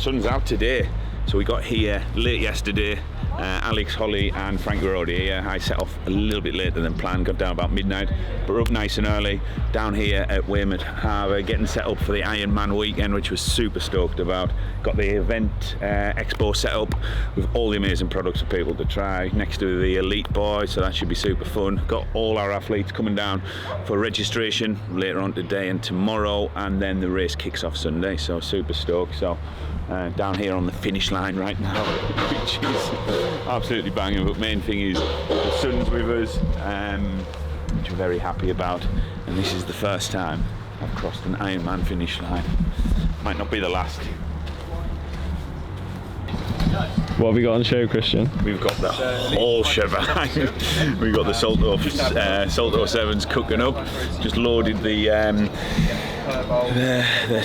sun's out today. So we got here late yesterday. Alex, Holly and Frank were already here. I set off a little bit later than planned, got down about midnight, but we're up nice and early, down here at Weymouth Harbour, getting set up for the Ironman weekend, which was super stoked about. Got the event expo set up with all the amazing products for people to try, next to the Elite Boys, so that should be super fun. Got all our athletes coming down for registration later on today and tomorrow, and then the race kicks off Sunday, so super stoked. So down here on the finish line right now, which is absolutely banging, but main thing is the sun's with us, which we're very happy about, and this is the first time I've crossed an Ironman finish line. Might not be the last. What have we got on show, Christian? We've got the whole shebang. We've got the Salto 7s cooking up. Just loaded the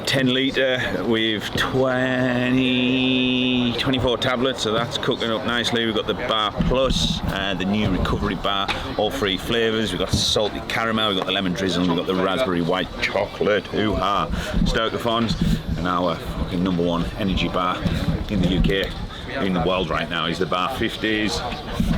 10 litre with 24 tablets, so that's cooking up nicely. We've got the Bar Plus, the new recovery bar, all 3 flavours. We've got salty caramel, we've got the lemon drizzle, we've got the raspberry white chocolate. Hoo-ha! STYRKR, and our fucking #1 energy bar in the UK. In the world right now is the Bar 50s.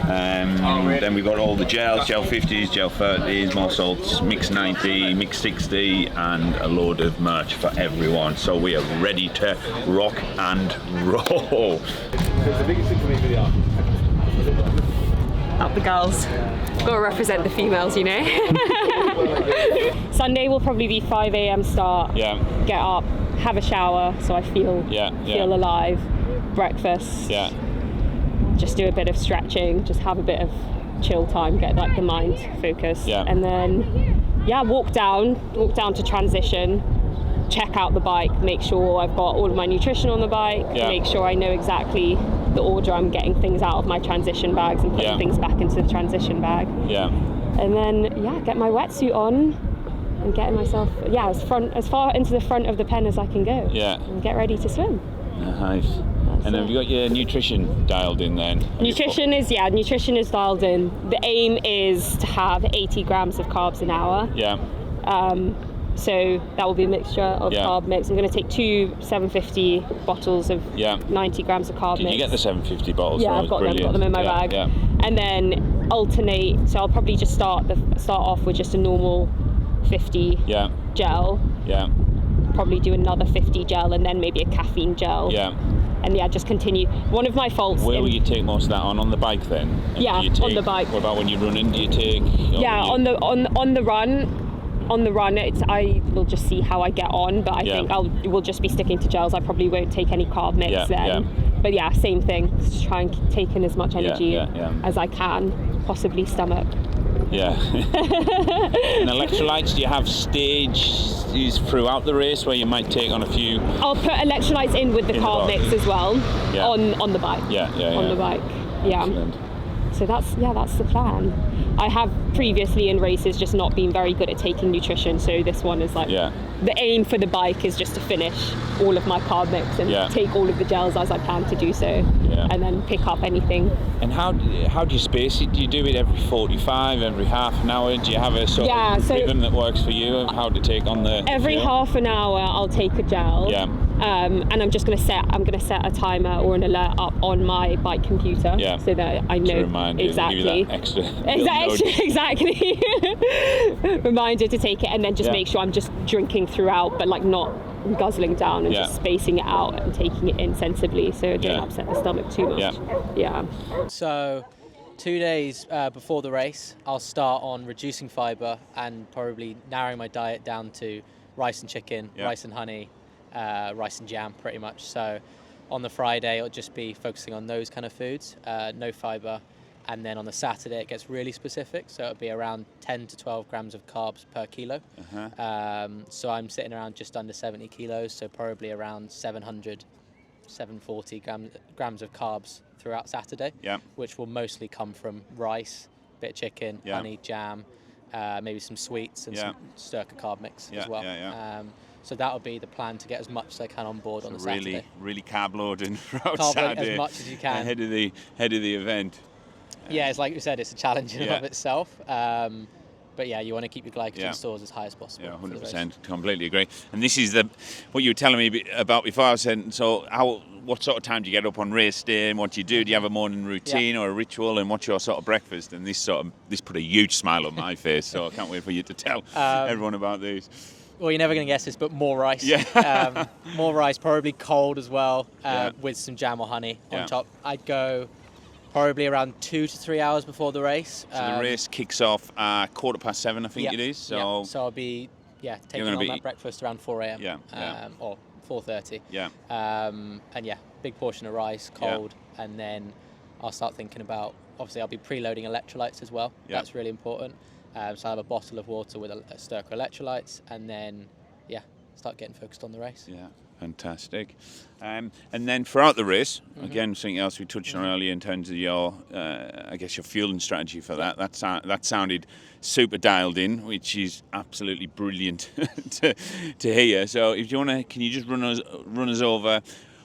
Then we've got all the gels, gel 50s, gel 30s, more salts, mix 90, mix 60, and a load of merch for everyone. So we are ready to rock and roll. The biggest thing for me for the art. Up the girls. Got to represent the females, you know. Sunday will probably be 5 a.m. start. Yeah. Get up, have a shower, so I feel alive. Breakfast. Yeah. Just do a bit of stretching. Just have a bit of chill time. Get like the mind focused. Yeah. And then, walk down to transition. Check out the bike. Make sure I've got all of my nutrition on the bike. Yeah. Make sure I know exactly the order I'm getting things out of my transition bags and putting things back into the transition bag. Yeah. And then get my wetsuit on and getting myself as far into the front of the pen as I can go. Yeah. And get ready to swim. Nice. And have you got your nutrition dialed in then? Nutrition is dialed in. The aim is to have 80 grams of carbs an hour. Yeah. So that will be a mixture of carb mix. I'm going to take 2 750 bottles of 90 grams of carb mix. Did you get the 750 bottles? Yeah, I've got them in my bag. Yeah. And then alternate. So I'll probably just start off with just a normal 50 gel. Yeah. Probably do another 50 gel and then maybe a caffeine gel. Yeah. And just continue. One of my faults. Where will you take most of that on the bike then? On the bike. What about when you're running? Do you take? On the run. On the run, I will just see how I get on, but I think we'll just be sticking to gels. I probably won't take any carb mix then. Yeah. But same thing. Just try and take in as much energy as I can, possibly stomach. Yeah. And electrolytes, do you have stages throughout the race where you might take on a few? I'll put electrolytes in with the carb mix as well on the bike. On the bike. Yeah. Excellent. So that's the plan. I have previously in races just not been very good at taking nutrition, so this one is like the aim for the bike is just to finish all of my carb mix and take all of the gels as I can to do so, and then pick up anything. And how do you space it? Do you do it every 45, every half an hour? Do you have a sort of rhythm that works for you of how to take on the every half an hour I'll take a gel. Yeah. And I'm going to set a timer or an alert up on my bike computer so that I know exactly. Exactly. Reminder to take it, and then just make sure I'm just drinking throughout, but like not guzzling down and just spacing it out and taking it in sensibly so it don't upset the stomach too much. Yeah. So 2 days before the race, I'll start on reducing fibre and probably narrowing my diet down to rice and chicken, rice and honey, rice and jam pretty much. So on the Friday, it'll just be focusing on those kind of foods, no fibre. And then on the Saturday, it gets really specific. So it'll be around 10 to 12 grams of carbs per kilo. So I'm sitting around just under 70 kilos. So probably around 700, 740 grams of carbs throughout Saturday, which will mostly come from rice, bit of chicken, honey, jam, maybe some sweets and some STYRKR carb mix as well. So that'll be the plan, to get as much as I can on board on the Saturday. Really carb loading throughout Carb Saturday, as much as you can ahead of the event. Yeah, it's like you said, it's a challenge in and of itself. But yeah, you want to keep your glycogen stores as high as possible. Yeah, 100%. Completely agree. And this is what you were telling me about before. I was saying, so what sort of time do you get up on race day, and what do you do? Do you have a morning routine or a ritual, and what's your sort of breakfast? And this put a huge smile on my face, so I can't wait for you to tell everyone about these. Well, you're never going to guess this, but more rice. Yeah. More rice, probably cold as well, with some jam or honey on top. I'd go probably around 2 to 3 hours before the race. So the race kicks off 7:15, I think it is. So I'll be taking on that breakfast around 4 a.m. Or 4:30. Yeah. And big portion of rice, cold, and then I'll start thinking about. Obviously, I'll be preloading electrolytes as well. Yeah. That's really important. So I have a bottle of water with a STYRKR electrolytes, and then start getting focused on the race. Yeah. Fantastic. And then throughout the race, again, something else we touched on earlier in terms of your, your fueling strategy for that. That sounded super dialed in, which is absolutely brilliant to hear. So, if you want to, can you just run us over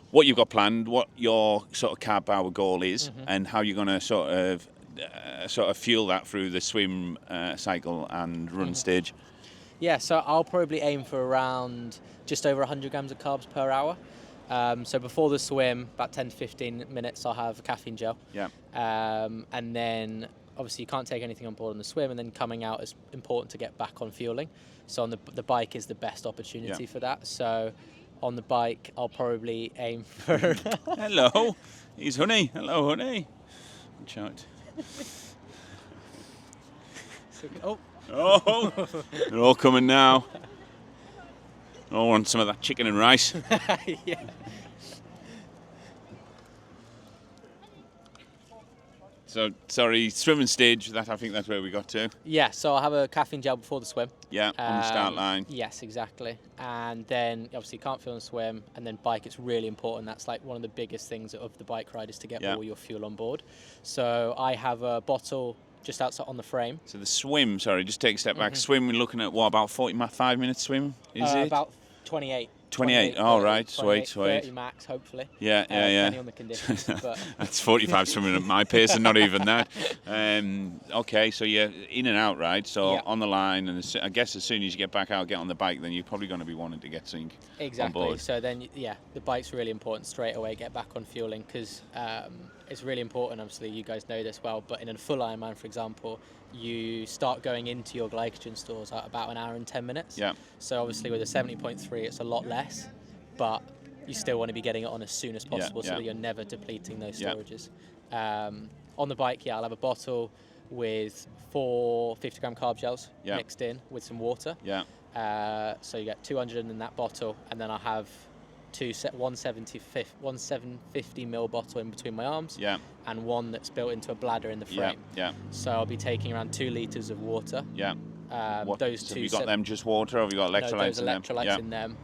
what you've got planned, what your sort of carb hour goal is, and how you're going to sort of fuel that through the swim cycle and run stage? Yeah, so I'll probably aim for around just over 100 grams of carbs per hour. So before the swim, about 10 to 15 minutes, I'll have a caffeine gel. Yeah. And then obviously you can't take anything on board on the swim, and then coming out is important to get back on fueling. So on the bike is the best opportunity for that. So on the bike, I'll probably aim for... Hello, he's Honey. Hello, Honey. Watch out. Oh, they're all coming now. I want some of that chicken and rice. Yeah. So, sorry, swimming stage, I think that's where we got to. Yeah, so I'll have a caffeine gel before the swim. Yeah, on the start line. Yes, exactly. And then, obviously, you can't fuel and swim. And then bike, it's really important. That's like one of the biggest things of the bike ride is to get all your fuel on board. So I have a bottle just outside on the frame. So the swim, sorry, just take a step back. Swim, we're looking at, what, about 45 minutes swim, is it? About 28. 28, all right, sweet. 30 max, hopefully. Yeah. Depending on the conditions. But That's 45 swimming at my pace and not even that. Okay, so you're in and out, right? So on the line, and I guess as soon as you get back out, get on the bike, then you're probably going to be wanting to get something on board. So then, the bike's really important straight away, get back on fueling, because it's really important, obviously, you guys know this well, but in a full Ironman, for example, you start going into your glycogen stores at about an hour and 10 minutes. Yeah. So obviously with a 70.3, it's a lot less, but you still want to be getting it on as soon as possible so that you're never depleting those storages. On the bike, I'll have a bottle with 4 50-gram carb gels mixed in with some water. Yeah. So you get 200 in that bottle, and then I'll have one 750 ml bottle in between my arms, and one that's built into a bladder in the frame. So I'll be taking around 2 litres of water. Those two. Have you got them just water, or have you got electrolytes in them? Those electrolytes in them.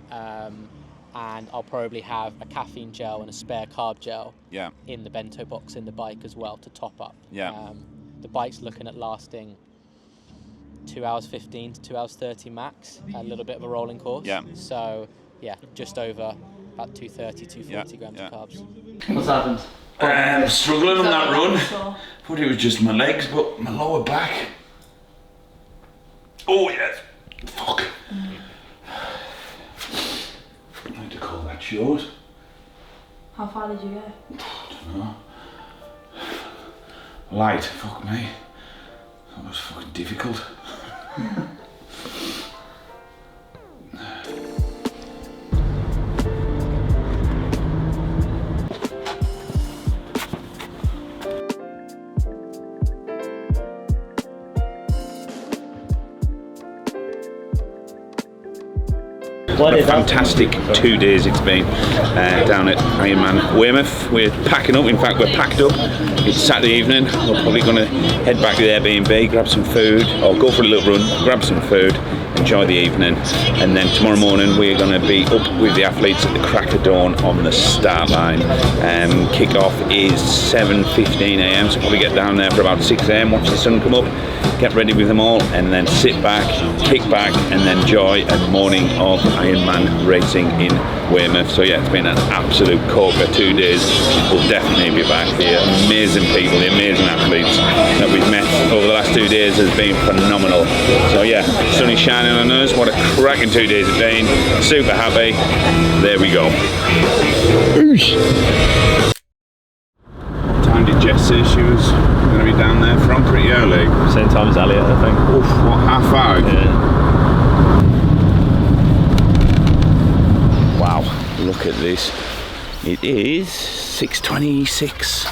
And I'll probably have a caffeine gel and a spare carb gel in the bento box in the bike as well to top up. The bike's looking at lasting 2 hours 15 to 2 hours 30 max, a little bit of a rolling course. So just over about 230, 240 grams of carbs. What's happened? Struggling on that run. Thought it was just my legs, but my lower back. Oh yes. Fuck. I had to call that short. How far did you go? I don't know. Light, fuck me. That was fucking difficult. What a fantastic 2 days it's been down at Ironman Weymouth. We're packing up, in fact we're packed up. It's Saturday evening, we're probably going to head back to the Airbnb, grab some food, or go for a little run, grab some food, enjoy the evening, and then tomorrow morning we're going to be up with the athletes at the crack of dawn on the start line. Kick-off is 7:15 a.m, so probably get down there for about 6 a.m, watch the sun come up, get ready with them all, and then sit back, kick back, and then enjoy a morning of Ironman racing in Weymouth. So yeah, it's been an absolute corker 2 days. We'll definitely be back. The amazing people, the amazing athletes that we've met over the last 2 days has been phenomenal. So yeah, sun is shining on us. What a cracking 2 days it's been. Super happy. There we go. Time did Jess say she was going to be down there from pretty early? Same time as Elliot, I think. Oof, what, 5:30? Yeah. Wow, look at this. It is 6:26.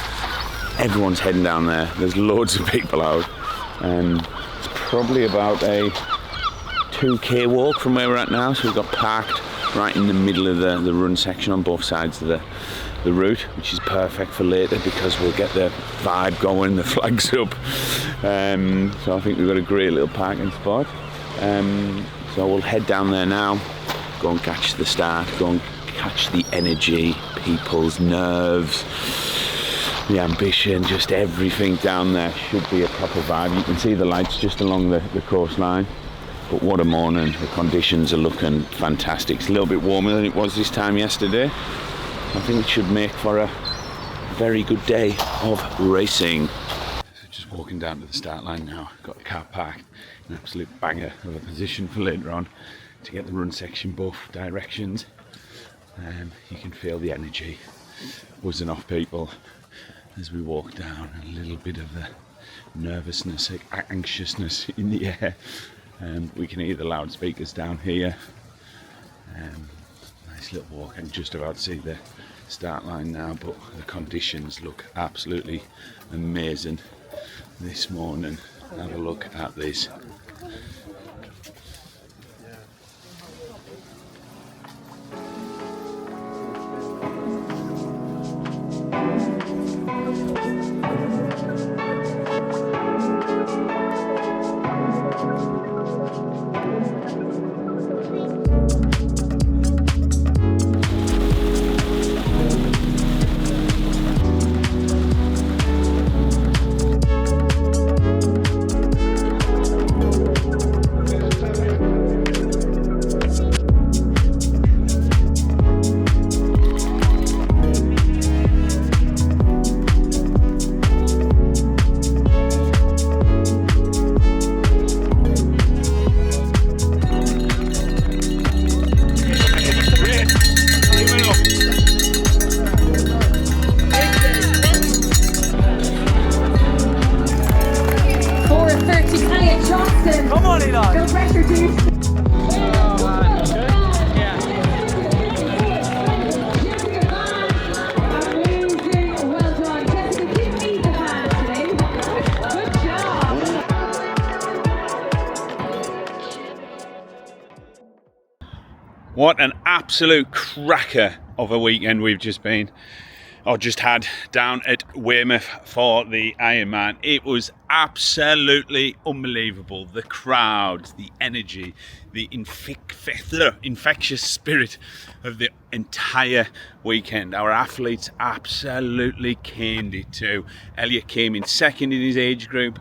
Everyone's heading down there. There's loads of people out. It's probably about a 2k walk from where we're at now. So we've got parked right in the middle of the run section on both sides of the route, which is perfect for later because we'll get the vibe going, the flags up. So I think we've got a great little parking spot. So we'll head down there now, go and catch the start, go and catch the energy, people's nerves, the ambition, just everything down there. Should be a proper vibe. You can see the lights just along the coastline. But what a morning. The conditions are looking fantastic. It's a little bit warmer than it was this time yesterday. I think it should make for a very good day of racing. So just walking down to the start line now. Got the car parked. An absolute banger of a position for later on to get the run section both directions. You can feel the energy buzzing off people as we walk down. A little bit of the nervousness, anxiousness in the air. We can hear the loudspeakers down here. Nice little walk. I'm just about to see the start line now, but the conditions look absolutely amazing this morning. Have a look at this. What an absolute cracker of a weekend we've just had down at Weymouth for the Ironman. It was absolutely unbelievable. The crowds, the energy, the infectious spirit of the entire weekend. Our athletes absolutely caned it too. Elliot came in second in his age group.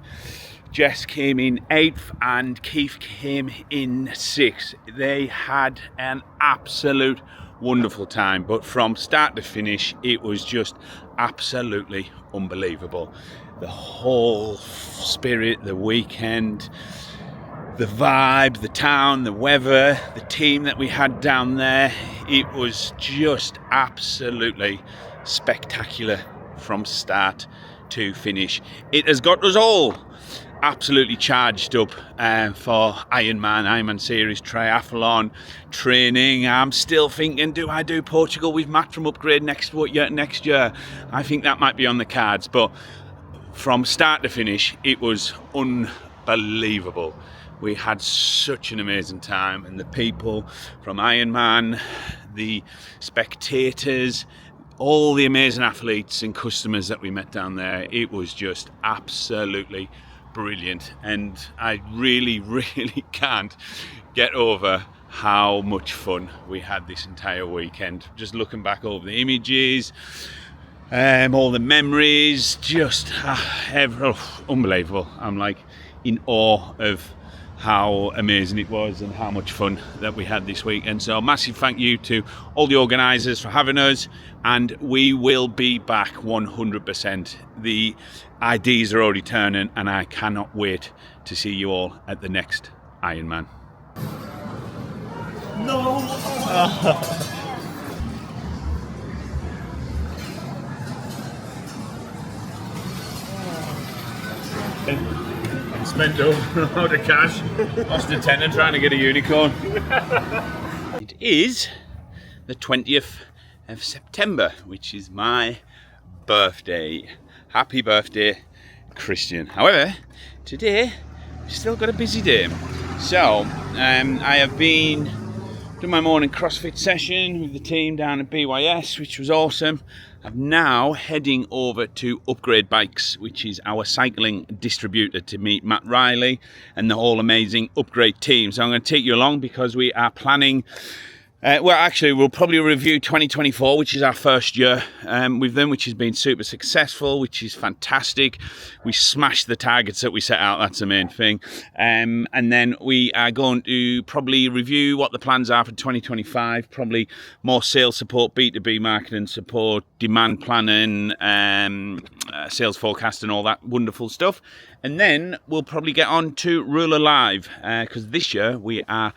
Jess came in 8th and Keith came in 6th. They had an absolute wonderful time, but from start to finish it was just absolutely unbelievable. The whole spirit, the weekend, the vibe, the town, the weather, the team that we had down there, it was just absolutely spectacular from start to finish. It has got us all absolutely charged up for Ironman Series triathlon training. I'm still thinking, do I do Portugal with Matt from Upgrade next year? I think that might be on the cards, but from start to finish it was unbelievable. We had such an amazing time, and the people from Ironman, the spectators, all the amazing athletes and customers that we met down there, it was just absolutely brilliant. And I really can't get over how much fun we had this entire weekend. Just looking back over the images, all the memories, just unbelievable. I'm like in awe of how amazing it was and how much fun that we had this week. And so massive thank you to all the organisers for having us, and we will be back 100%. The IDs are already turning, and I cannot wait to see you all at the next Ironman. No! I spent a load of cash, lost a tenner trying to get a unicorn. It is the 20th of September, which is my birthday. Happy birthday, Christian. However, today we've still got a busy day. So, I have been doing my morning CrossFit session with the team down at BYS, which was awesome. I'm now heading over to Upgrade Bikes, which is our cycling distributor, to meet Matt Riley and the whole amazing Upgrade team. So I'm going to take you along because we are planning, we'll probably review 2024, which is our first year with them, which has been super successful, which is fantastic. We smashed the targets that we set out, that's the main thing. And then we are going to probably review what the plans are for 2025, probably more sales support, B2B marketing support, demand planning, sales forecast and all that wonderful stuff. And then we'll probably get on to Rouleur Live, because this year we are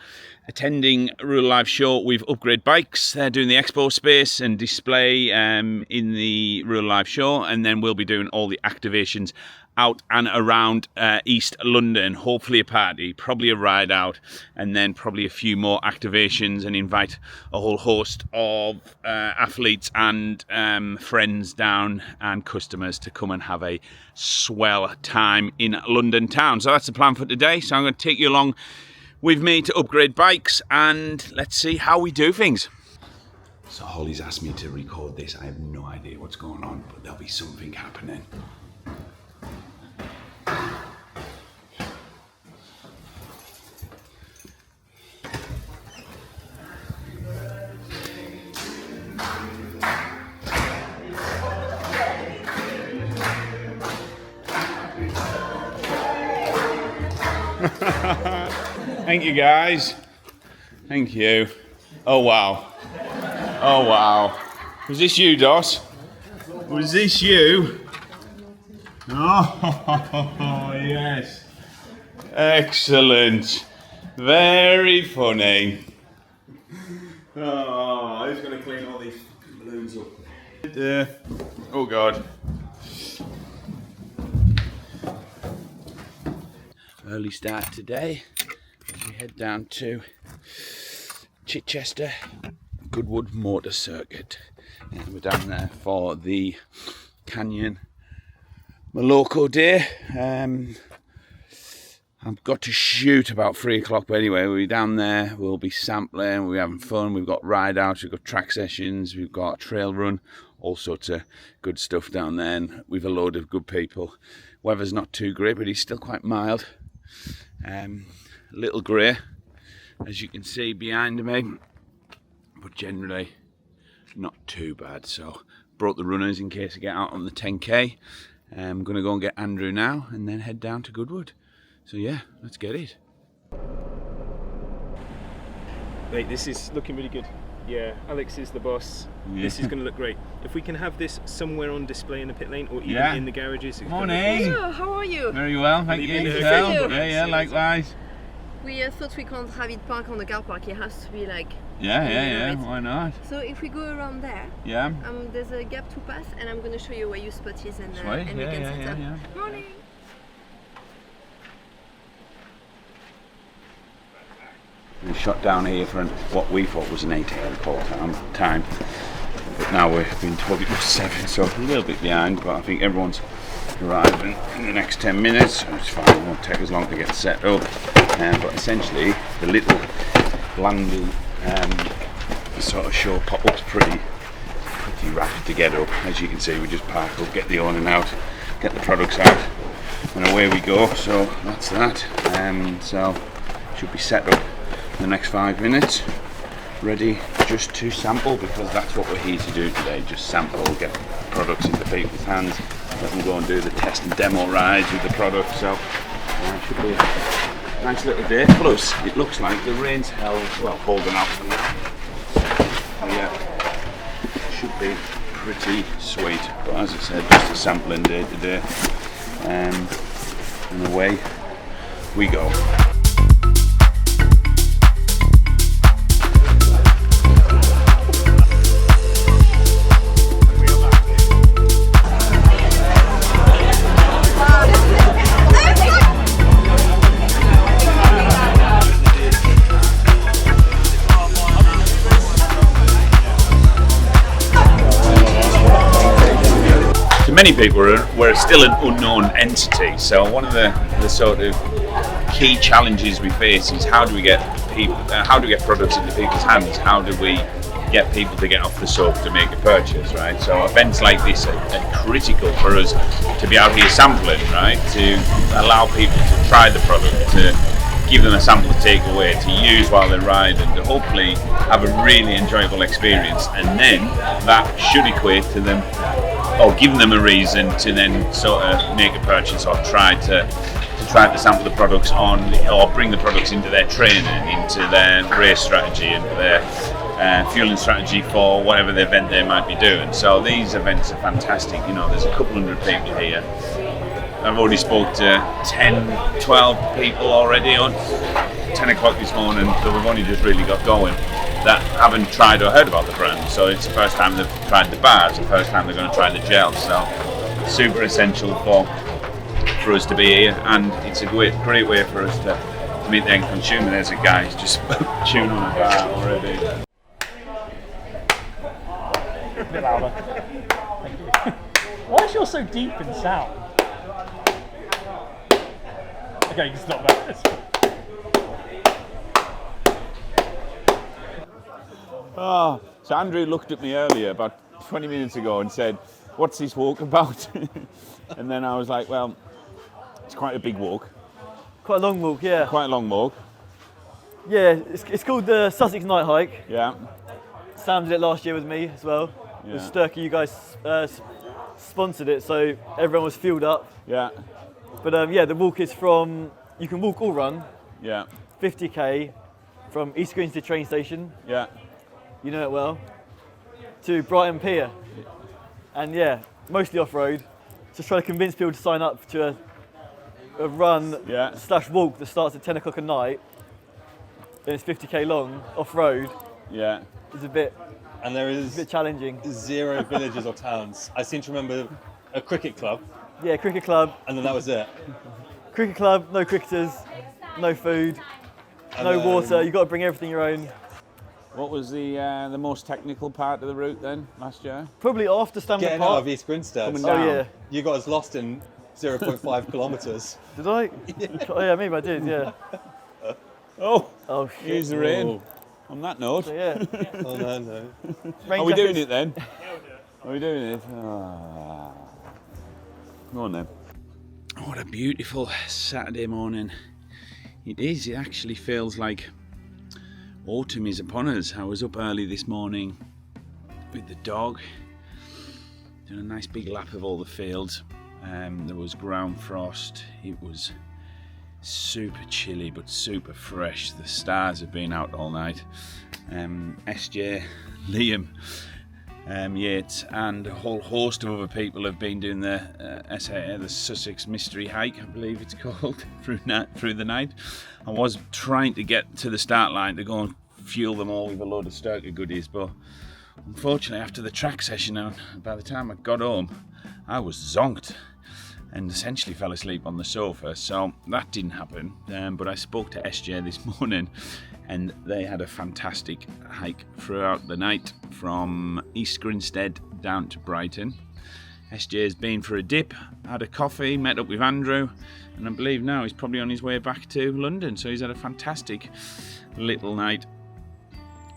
attending Rouleur Live show with Upgrade Bikes. They're doing the expo space and display in the Rouleur Live show, and then we'll be doing all the activations out and around East London. Hopefully a party, probably a ride out, and then probably a few more activations, and invite a whole host of athletes and friends down and customers to come and have a swell time in London town. So that's the plan for today. So I'm going to take you along with me to Upgrade Bikes, and let's see how we do things. So Holly's asked me to record this. I have no idea what's going on, but there'll be something happening. Thank you guys. Thank you. Oh wow. Oh wow. Was this you, Dos? Was this you? Oh yes. Excellent. Very funny. Oh, who's going to clean all these balloons up? Oh God. Early start today. We head down to Chichester Goodwood Motor Circuit, and we're down there for the Canyon Moloko day. I've got to shoot about 3 o'clock, but anyway, we'll be down there, we'll be sampling, we'll be having fun. We've got ride outs, we've got track sessions, we've got trail run, all sorts of good stuff down there, and we've a load of good people. Weather's not too great, but it's still quite mild. Little grey, as you can see behind me, but generally not too bad. So brought the runners in case I get out on the 10k. I'm going to go and get Andrew now and then head down to Goodwood. So yeah, let's get it. Mate, this is looking really good. Yeah, Alex is the boss. Yeah. This is going to look great. If we can have this somewhere on display in the pit lane or even in the garages. Morning. Hello, how are you? Very well, thank you. Yeah, likewise. We thought we can't have it parked on the car park. It has to be like. Yeah. Why not? So if we go around there, there's a gap to pass, and I'm going to show you where your spot is, and we can set up. Morning. We shot down here for what we thought was an 8 a.m. call time, but now we've been told it was 7, so a little bit behind. But I think everyone's arriving in the next 10 minutes, so it's fine. It won't take as long to get set up. But essentially, the little landing sort of show pop-up's pretty rapid to get up. As you can see, we just park up, get the awning out, get the products out, and away we go. So that's that. So should be set up in the next 5 minutes, ready just to sample, because that's what we're here to do today. Just sample, get products into people's hands, let them go and do the test and demo rides with the product. So should be Nice little day. Plus, it looks like the rain's holding out for now. So yeah, should be pretty sweet. But as I said, just a sampling day today. And away we go. Many people we're still an unknown entity, so one of the sort of key challenges we face is how do we get products into people's hands? How do we get people to get off the soap to make a purchase, right? So events like this are critical for us to be out here sampling, right? To allow people to try the product, to give them a sample to take away, to use while they ride, and to hopefully have a really enjoyable experience. And then that should equate to them, or give them a reason to then sort of make a purchase or try to sample the products on, or bring the products into their training, into their race strategy, into their fueling strategy for whatever the event they might be doing. So these events are fantastic. You know, there's a couple hundred people here. I've already spoke to 10, 12 people already on 10 o'clock this morning that we've only just really got going, that haven't tried or heard about the brand. So it's the first time they've tried the bars, the first time they're going to try the gels. So super essential for us to be here, and it's a great way for us to meet the end consumer. There's a guy who's just chewing on a bar already. A bit louder. Thank you. Why is yours so deep in sound? Okay, you can stop that. Oh, so Andrew looked at me earlier, about 20 minutes ago, and said, "What's this walk about?" And then I was like, "Well, it's quite a big walk." Quite a long walk, yeah. Quite a long walk. Yeah, it's called the Sussex Night Hike. Yeah. Sam did it last year with me as well. Yeah. With STYRKR, you guys sponsored it, so everyone was fueled up. Yeah. But yeah, the walk is from, you can walk or run. Yeah. 50k from East Grinstead train station. Yeah. You know it well. To Brighton Pier. And yeah, mostly off-road. Just trying to convince people to sign up to a run / walk that starts at 10 o'clock at night. And it's 50k long, off-road. Yeah. It's a bit, and there is a bit challenging. 0 villages or towns. I seem to remember a cricket club. Yeah, cricket club. And then that was it. Cricket club, no cricketers, no food, and no water. You've got to bring everything your own. What was the most technical part of the route then last year? Probably after Stamford Getting Park. out of East Grinstead. Oh yeah. You got us lost in 0.5 kilometres. Did I? Yeah. Oh yeah, maybe I did. Yeah. Oh shit. Here's the rain. On that note. So, yeah. Oh no. Are we doing it then? Are we doing it? Oh. Go on then. What a beautiful Saturday morning it is. It actually feels like autumn is upon us. I was up early this morning with the dog, doing a nice big lap of all the fields. There was ground frost. It was super chilly but super fresh. The stars have been out all night. SJ, Liam, Yates and a whole host of other people have been doing the Sussex Mystery Hike, I believe it's called, through the night. I was trying to get to the start line to go and fuel them all with a load of STYRKR goodies, but unfortunately after the track session, by the time I got home, I was zonked and essentially fell asleep on the sofa, so that didn't happen. But I spoke to SJ this morning and they had a fantastic hike throughout the night from East Grinstead down to Brighton. SJ's been for a dip, had a coffee, met up with Andrew, and I believe now he's probably on his way back to London, so he's had a fantastic little night.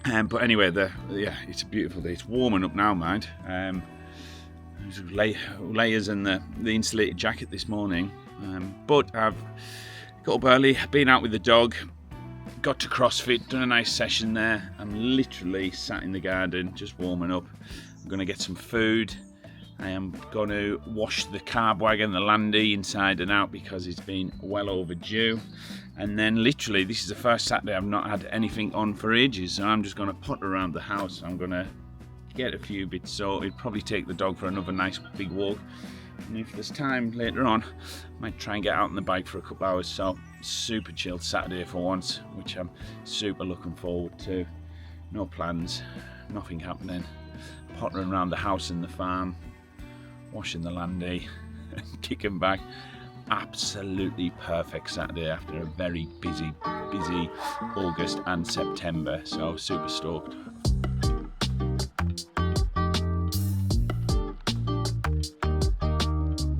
But anyway, it's a beautiful day. It's warming up now, mind. Layers and the insulated jacket this morning, but I've got up early, been out with the dog, got to CrossFit, done a nice session there. I'm literally sat in the garden just warming up. I'm going to get some food I am going to wash the carb wagon, the Landy, inside and out because it's been well overdue. And then literally, this is the first Saturday I've not had anything on for ages, so I'm just going to putter around the house. I'm going to get a few bits sorted, probably take the dog for another nice big walk. And if there's time later on, I might try and get out on the bike for a couple hours. So super chilled Saturday for once, which I'm super looking forward to. No plans, nothing happening. Pottering around the house and the farm, washing the Landy, kicking back. Absolutely perfect Saturday after a very busy August and September. So super stoked.